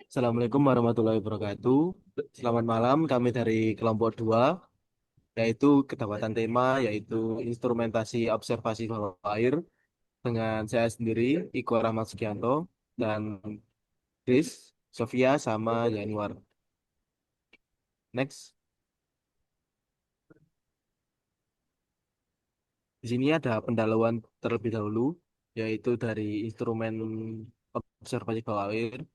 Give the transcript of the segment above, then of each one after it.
Assalamualaikum warahmatullahi wabarakatuh. Selamat malam, kami dari kelompok 2, yaitu kedapatan tema, yaitu instrumentasi observasi bawah air, dengan saya sendiri, Iko Rahmat Sugianto, dan Chris, Sofia, sama Januar. Next, di sini ada pendahuluan terlebih dahulu, yaitu dari instrumen observasi bawah air.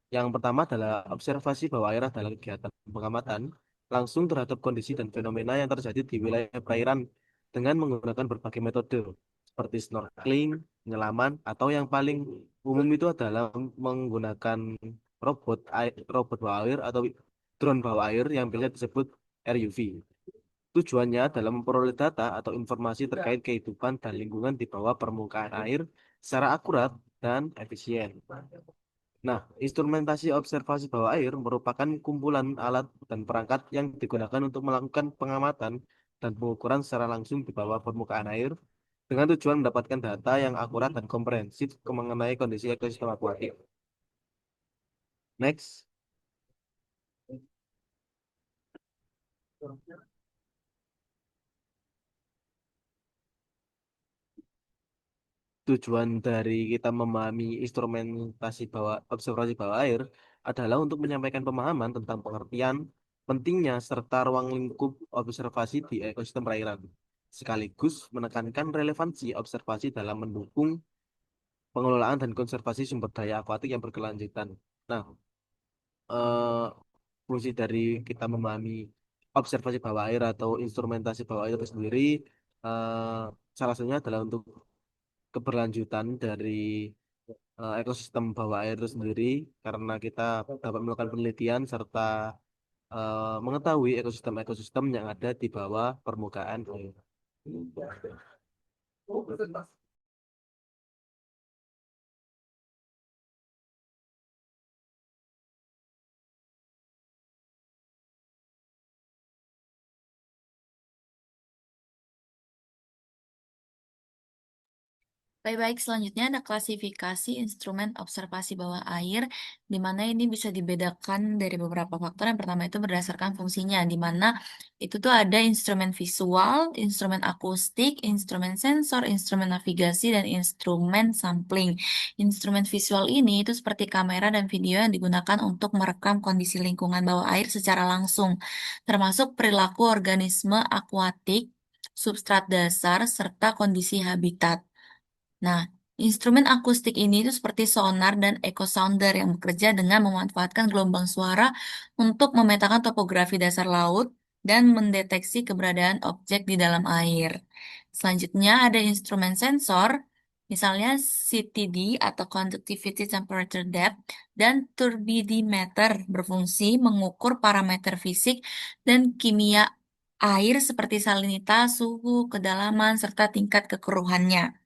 Yang pertama adalah observasi bawah air adalah kegiatan pengamatan langsung terhadap kondisi dan fenomena yang terjadi di wilayah perairan dengan menggunakan berbagai metode seperti snorkeling, penyelaman, atau yang paling umum itu adalah menggunakan robot bawah air atau drone bawah air yang biasa disebut RUV. Tujuannya adalah memperoleh data atau informasi terkait kehidupan dan lingkungan di bawah permukaan air secara akurat dan efisien. Nah, instrumentasi observasi bawah air merupakan kumpulan alat dan perangkat yang digunakan untuk melakukan pengamatan dan pengukuran secara langsung di bawah permukaan air dengan tujuan mendapatkan data yang akurat dan komprehensif mengenai kondisi ekosistem akuatik. Next, tujuan dari kita memahami instrumentasi bawah observasi bawah air adalah untuk menyampaikan pemahaman tentang pengertian pentingnya serta ruang lingkup observasi di ekosistem perairan, sekaligus menekankan relevansi observasi dalam mendukung pengelolaan dan konservasi sumber daya akuatik yang berkelanjutan. Nah, eh, fungsi dari kita memahami observasi bawah air atau instrumentasi bawah air itu sendiri, eh, salah satunya adalah untuk keberlanjutan dari ekosistem bawah air itu sendiri, karena kita dapat melakukan penelitian serta mengetahui ekosistem-ekosistem yang ada di bawah permukaan air. Baik-baik, selanjutnya ada klasifikasi instrumen observasi bawah air, di mana ini bisa dibedakan dari beberapa faktor. Yang pertama itu berdasarkan fungsinya, di mana itu tuh ada instrumen visual, instrumen akustik, instrumen sensor, instrumen navigasi, dan instrumen sampling. Instrumen visual ini itu seperti kamera dan video yang digunakan untuk merekam kondisi lingkungan bawah air secara langsung, termasuk perilaku organisme akuatik, substrat dasar, serta kondisi habitat. Nah, instrumen akustik ini itu seperti sonar dan echo sounder yang bekerja dengan memanfaatkan gelombang suara untuk memetakan topografi dasar laut dan mendeteksi keberadaan objek di dalam air. Selanjutnya ada instrumen sensor, misalnya CTD atau Conductivity Temperature Depth dan turbidimeter berfungsi mengukur parameter fisik dan kimia air seperti salinitas, suhu, kedalaman, serta tingkat kekeruhannya.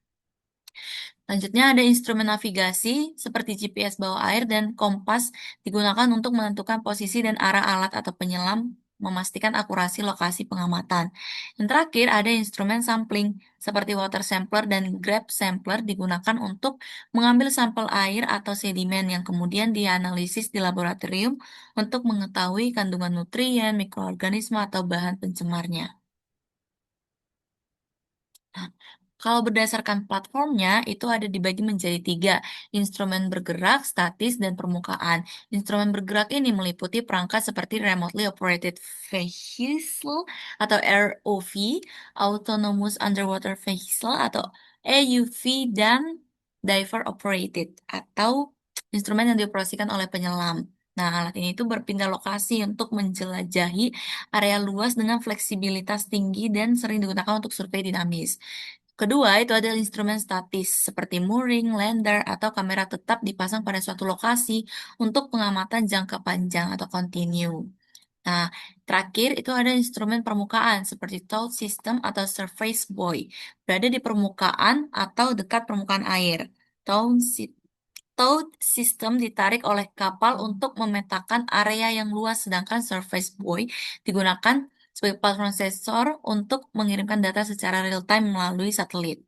Selanjutnya ada instrumen navigasi seperti GPS bawah air dan kompas digunakan untuk menentukan posisi dan arah alat atau penyelam, memastikan akurasi lokasi pengamatan. Yang terakhir ada instrumen sampling seperti water sampler dan grab sampler digunakan untuk mengambil sampel air atau sedimen yang kemudian dianalisis di laboratorium untuk mengetahui kandungan nutrien, mikroorganisme, atau bahan pencemarnya. Nah, kalau berdasarkan platformnya, itu ada dibagi menjadi tiga, instrumen bergerak, statis, dan permukaan. Instrumen bergerak ini meliputi perangkat seperti Remotely Operated Vehicle atau ROV, Autonomous Underwater Vehicle atau AUV, dan Diver Operated atau instrumen yang dioperasikan oleh penyelam. Nah, alat ini itu berpindah lokasi untuk menjelajahi area luas dengan fleksibilitas tinggi dan sering digunakan untuk survei dinamis. Kedua, itu adalah instrumen statis seperti mooring, lander, atau kamera tetap dipasang pada suatu lokasi untuk pengamatan jangka panjang atau kontinu. Nah, terakhir itu ada instrumen permukaan seperti tow system atau surface buoy, berada di permukaan atau dekat permukaan air. Tow si- Tow system ditarik oleh kapal untuk memetakan area yang luas, sedangkan surface buoy digunakan sebagai platform sensor untuk mengirimkan data secara real time melalui satelit.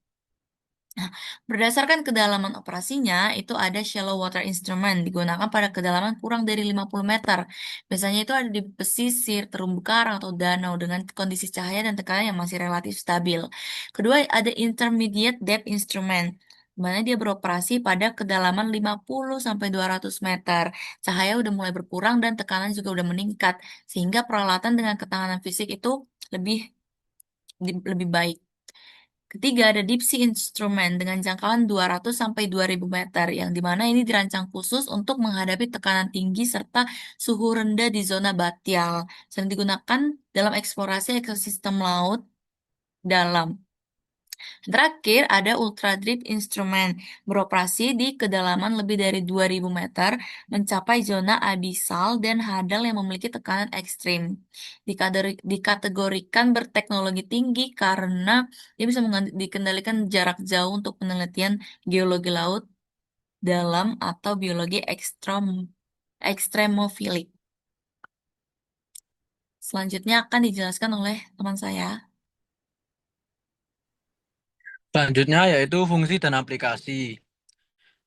Nah, berdasarkan kedalaman operasinya, itu ada shallow water instrument digunakan pada kedalaman kurang dari 50 meter. Biasanya itu ada di pesisir, terumbu karang, atau danau dengan kondisi cahaya dan tekanan yang masih relatif stabil. Kedua, ada intermediate depth instrument, di mana dia beroperasi pada kedalaman 50 sampai 200 meter. Cahaya udah mulai berkurang dan tekanan juga udah meningkat, sehingga peralatan dengan ketahanan fisik itu lebih lebih baik. Ketiga, ada deep sea instrument dengan jangkauan 200 sampai 2000 meter, yang dimana ini dirancang khusus untuk menghadapi tekanan tinggi serta suhu rendah di zona batial. Sering digunakan dalam eksplorasi ekosistem laut dalam. Terakhir, ada ultra deep instrument, beroperasi di kedalaman lebih dari 2000 meter, mencapai zona abisal dan hadal yang memiliki tekanan ekstrim. Dikategorikan berteknologi tinggi karena dia bisa dikendalikan jarak jauh untuk penelitian geologi laut dalam atau biologi ekstremofilik. Selanjutnya akan dijelaskan oleh teman saya. Selanjutnya yaitu fungsi dan aplikasi.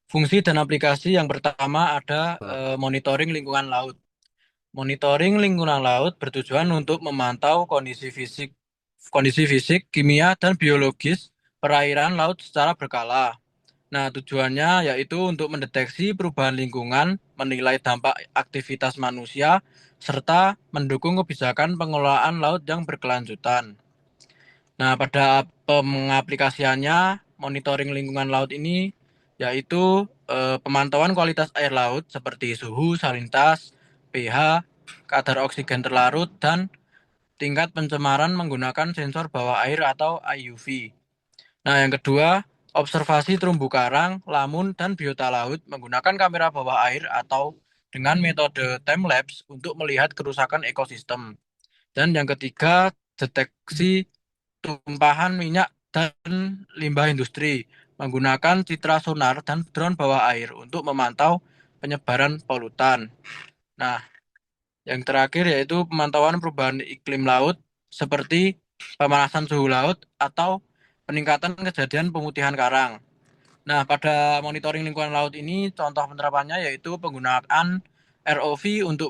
Fungsi dan aplikasi yang pertama ada Nah, monitoring lingkungan laut. Monitoring lingkungan laut bertujuan untuk memantau kondisi fisik, kimia, dan biologis perairan laut secara berkala. Nah, tujuannya yaitu untuk mendeteksi perubahan lingkungan, menilai dampak aktivitas manusia, serta mendukung kebijakan pengelolaan laut yang berkelanjutan. Nah, pada pengaplikasiannya, monitoring lingkungan laut ini yaitu pemantauan kualitas air laut seperti suhu, salinitas, pH, kadar oksigen terlarut, dan tingkat pencemaran menggunakan sensor bawah air atau IUV. Nah, yang kedua, observasi terumbu karang, lamun, dan biota laut menggunakan kamera bawah air atau dengan metode time-lapse untuk melihat kerusakan ekosistem. Dan yang ketiga, deteksi tumpahan minyak dan limbah industri menggunakan citra sonar dan drone bawah air untuk memantau penyebaran polutan. Nah, yang terakhir yaitu pemantauan perubahan iklim laut seperti pemanasan suhu laut atau peningkatan kejadian pemutihan karang. Nah, pada monitoring lingkungan laut ini contoh penerapannya yaitu penggunaan ROV untuk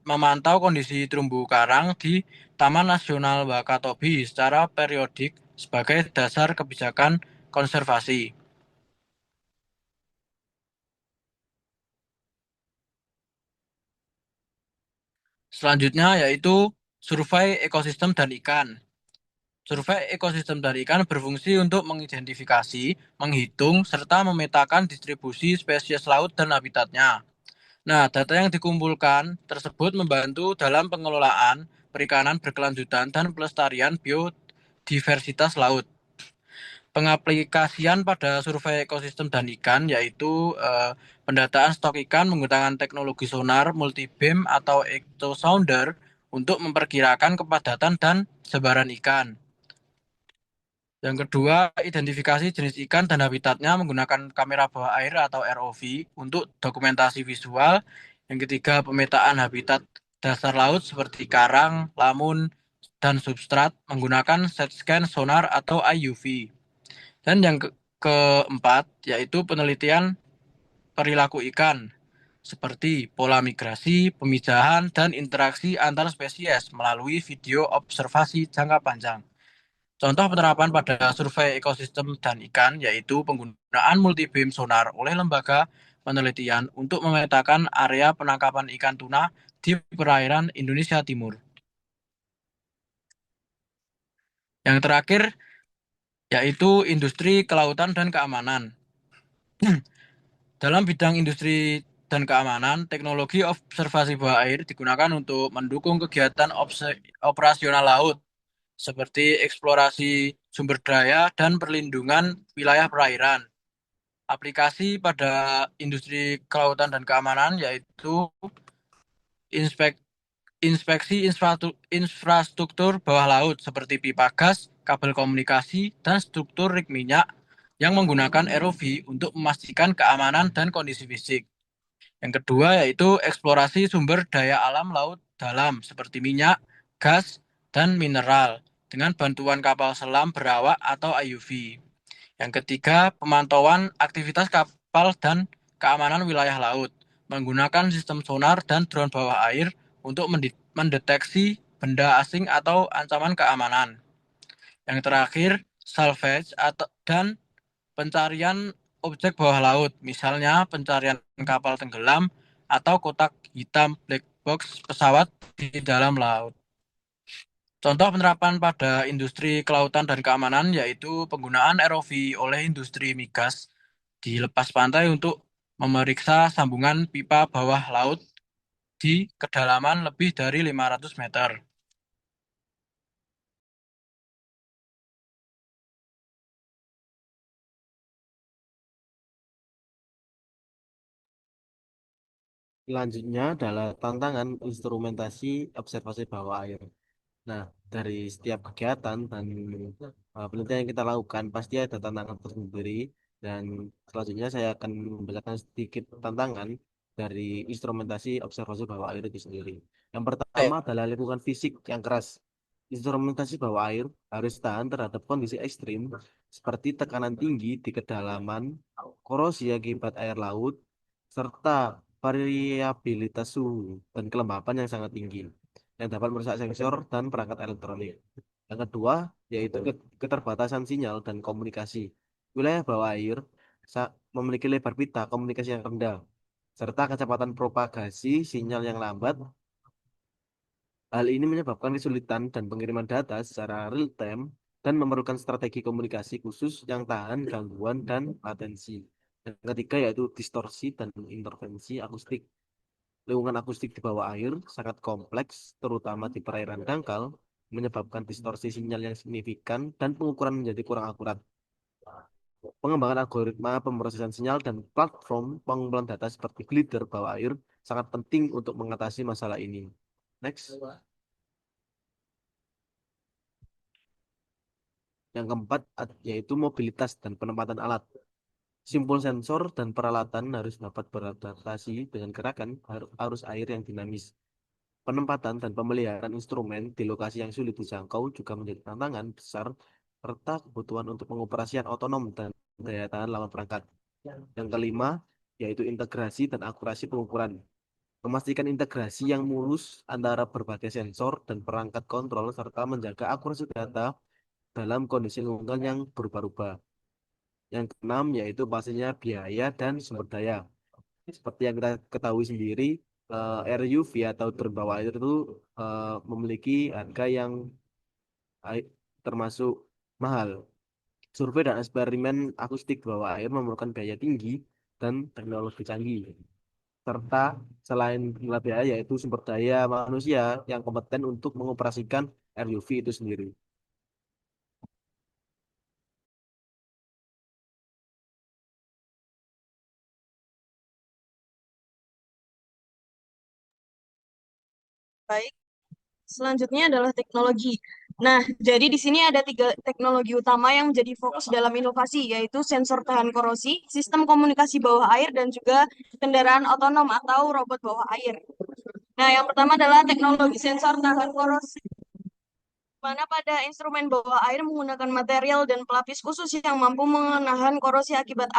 memantau kondisi terumbu karang di Taman Nasional Wakatobi secara periodik sebagai dasar kebijakan konservasi. Selanjutnya yaitu survei ekosistem dan ikan. Survei ekosistem dan ikan berfungsi untuk mengidentifikasi, menghitung, serta memetakan distribusi spesies laut dan habitatnya. Nah, data yang dikumpulkan tersebut membantu dalam pengelolaan perikanan berkelanjutan dan pelestarian biodiversitas laut. Pengaplikasian pada survei ekosistem dan ikan yaitu pendataan stok ikan menggunakan teknologi sonar, multibeam, atau ectosounder untuk memperkirakan kepadatan dan sebaran ikan. Yang kedua, identifikasi jenis ikan dan habitatnya menggunakan kamera bawah air atau ROV untuk dokumentasi visual. Yang ketiga, pemetaan habitat dasar laut seperti karang, lamun, dan substrat menggunakan set scan sonar atau IUV. Dan yang keempat, yaitu penelitian perilaku ikan seperti pola migrasi, pemijahan, dan interaksi antar spesies melalui video observasi jangka panjang. Contoh penerapan pada survei ekosistem dan ikan yaitu penggunaan multibeam sonar oleh lembaga penelitian untuk memetakan area penangkapan ikan tuna di perairan Indonesia Timur. Yang terakhir yaitu industri kelautan dan keamanan. Dalam bidang industri dan keamanan, teknologi observasi bawah air digunakan untuk mendukung kegiatan operasional laut seperti eksplorasi sumber daya dan perlindungan wilayah perairan. Aplikasi pada industri kelautan dan keamanan yaitu inspek, inspeksi infrastruktur bawah laut seperti pipa gas, kabel komunikasi, dan struktur rig minyak yang menggunakan ROV untuk memastikan keamanan dan kondisi fisik. Yang kedua yaitu eksplorasi sumber daya alam laut dalam seperti minyak, gas, dan mineral dengan bantuan kapal selam berawak atau IUV. Yang ketiga, pemantauan aktivitas kapal dan keamanan wilayah laut menggunakan sistem sonar dan drone bawah air untuk mendeteksi benda asing atau ancaman keamanan. Yang terakhir, salvage dan pencarian objek bawah laut, misalnya pencarian kapal tenggelam atau kotak hitam black box pesawat di dalam laut. Contoh penerapan pada industri kelautan dan keamanan yaitu penggunaan ROV oleh industri migas di lepas pantai untuk memeriksa sambungan pipa bawah laut di kedalaman lebih dari 500 meter. Selanjutnya adalah tantangan instrumentasi observasi bawah air. Nah, dari setiap kegiatan dan penelitian yang kita lakukan pasti ada tantangan tersendiri, dan selanjutnya saya akan membacakan sedikit tantangan dari instrumentasi observasi bawah air itu sendiri. Yang pertama adalah lingkungan fisik yang keras. Instrumentasi bawah air harus tahan terhadap kondisi ekstrim seperti tekanan tinggi di kedalaman, korosi akibat air laut, serta variabilitas suhu dan kelembapan yang sangat tinggi yang dapat merusak sensor dan perangkat elektronik. Yang kedua, yaitu keterbatasan sinyal dan komunikasi. Wilayah bawah air memiliki lebar pita komunikasi yang rendah, serta kecepatan propagasi sinyal yang lambat. Hal ini menyebabkan kesulitan dan pengiriman data secara real time dan memerlukan strategi komunikasi khusus yang tahan gangguan dan latensi. Yang ketiga yaitu distorsi dan intervensi akustik. Lingkungan akustik di bawah air sangat kompleks, terutama di perairan dangkal, menyebabkan distorsi sinyal yang signifikan dan pengukuran menjadi kurang akurat. Pengembangan algoritma pemrosesan sinyal dan platform pengumpulan data seperti glider bawah air sangat penting untuk mengatasi masalah ini. Next. Yang keempat yaitu mobilitas dan penempatan alat. Simpul sensor dan peralatan harus dapat beradaptasi dengan gerakan arus air yang dinamis. Penempatan dan pemeliharaan instrumen di lokasi yang sulit dijangkau juga menjadi tantangan besar, serta kebutuhan untuk pengoperasian otonom dan daya tahan lawan perangkat. Yang kelima, yaitu integrasi dan akurasi pengukuran. Memastikan integrasi yang mulus antara berbagai sensor dan perangkat kontrol, serta menjaga akurasi data dalam kondisi lingkungan yang berubah-ubah. Yang keenam, yaitu pastinya biaya dan sumber daya. Seperti yang kita ketahui sendiri, RUV atau drone bawah air itu memiliki harga yang termasuk mahal. Survei dan eksperimen akustik di bawah air memerlukan biaya tinggi dan teknologi canggih. Serta selain jumlah biaya yaitu sumber daya manusia yang kompeten untuk mengoperasikan RUV itu sendiri. Baik, selanjutnya adalah teknologi. Nah, jadi di sini ada 3 teknologi utama yang menjadi fokus dalam inovasi, yaitu sensor tahan korosi, sistem komunikasi bawah air, dan juga kendaraan otonom atau robot bawah air. Nah, yang pertama adalah teknologi sensor tahan korosi, mana pada instrumen bawah air menggunakan material dan pelapis khusus yang mampu menahan korosi akibat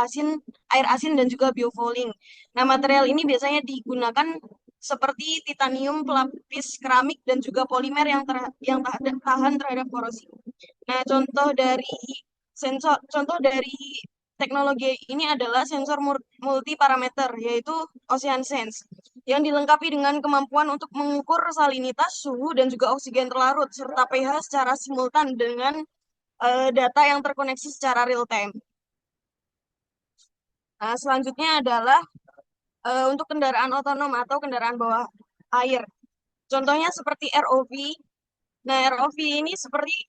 air asin dan juga biofouling. Nah, material ini biasanya digunakan seperti titanium, pelapis keramik, dan juga polimer yang tahan terhadap korosi. Nah, contoh dari teknologi ini adalah sensor multi parameter, yaitu Ocean Sense, yang dilengkapi dengan kemampuan untuk mengukur salinitas, suhu, dan juga oksigen terlarut, serta pH secara simultan dengan data yang terkoneksi secara real time. Nah, selanjutnya adalah untuk kendaraan otonom atau kendaraan bawah air. Contohnya seperti ROV. Nah, ROV ini seperti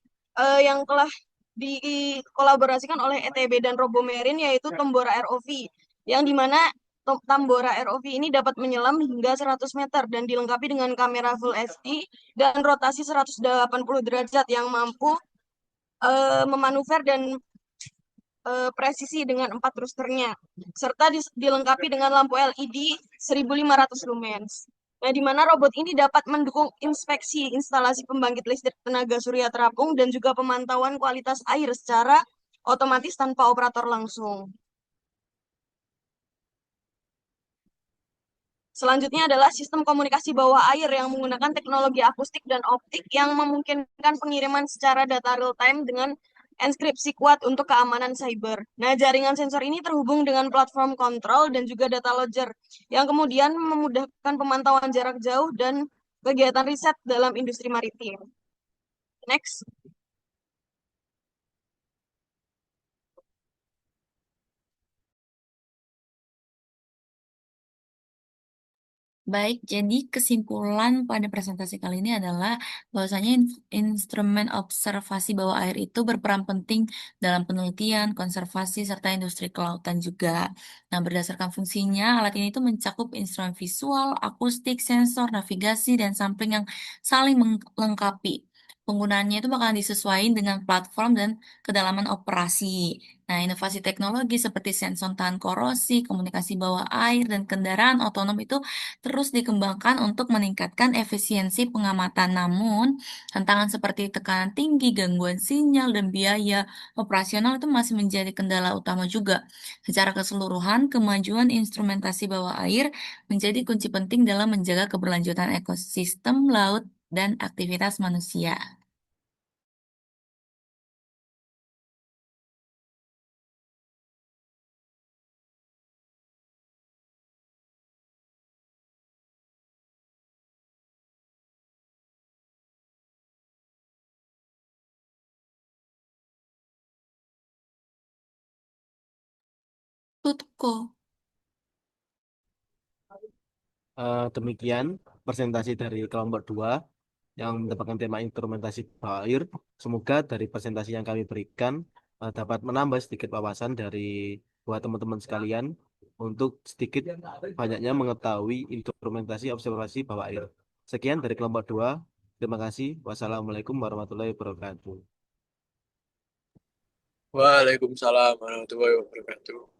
yang telah dikolaborasikan oleh ETB dan Robomarine, yaitu Tambora ROV, yang dimana Tambora ROV ini dapat menyelam hingga 100 meter dan dilengkapi dengan kamera Full HD dan rotasi 180 derajat yang mampu memanuver dan presisi dengan 4 thrusternya, serta dilengkapi dengan lampu LED 1500 lumens. Nah, di mana robot ini dapat mendukung inspeksi instalasi pembangkit listrik tenaga surya terapung dan juga pemantauan kualitas air secara otomatis tanpa operator langsung. Selanjutnya adalah sistem komunikasi bawah air yang menggunakan teknologi akustik dan optik yang memungkinkan pengiriman secara data real-time dengan enkripsi kuat untuk keamanan cyber. Nah, jaringan sensor ini terhubung dengan platform kontrol dan juga data logger yang kemudian memudahkan pemantauan jarak jauh dan kegiatan riset dalam industri maritim. Next. Baik, jadi kesimpulan pada presentasi kali ini adalah bahwasanya instrumen observasi bawah air itu berperan penting dalam penelitian, konservasi, serta industri kelautan juga. Nah, berdasarkan fungsinya, alat ini itu mencakup instrumen visual, akustik, sensor, navigasi, dan sampling yang saling melengkapi. Penggunaannya itu bakal disesuaikan dengan platform dan kedalaman operasi. Nah, inovasi teknologi seperti sensor tahan korosi, komunikasi bawah air, dan kendaraan otonom itu terus dikembangkan untuk meningkatkan efisiensi pengamatan. Namun, tantangan seperti tekanan tinggi, gangguan sinyal, dan biaya operasional itu masih menjadi kendala utama juga. Secara keseluruhan, kemajuan instrumentasi bawah air menjadi kunci penting dalam menjaga keberlanjutan ekosistem laut dan aktivitas manusia. Tutko. Demikian presentasi dari kelompok 2 yang mendapatkan tema instrumentasi bawah air. Semoga dari presentasi yang kami berikan dapat menambah sedikit wawasan dari buat teman-teman sekalian untuk sedikit banyaknya mengetahui instrumentasi observasi bawah air. Sekian dari kelompok 2. Terima kasih. Wassalamualaikum warahmatullahi wabarakatuh. Waalaikumsalam warahmatullahi wabarakatuh.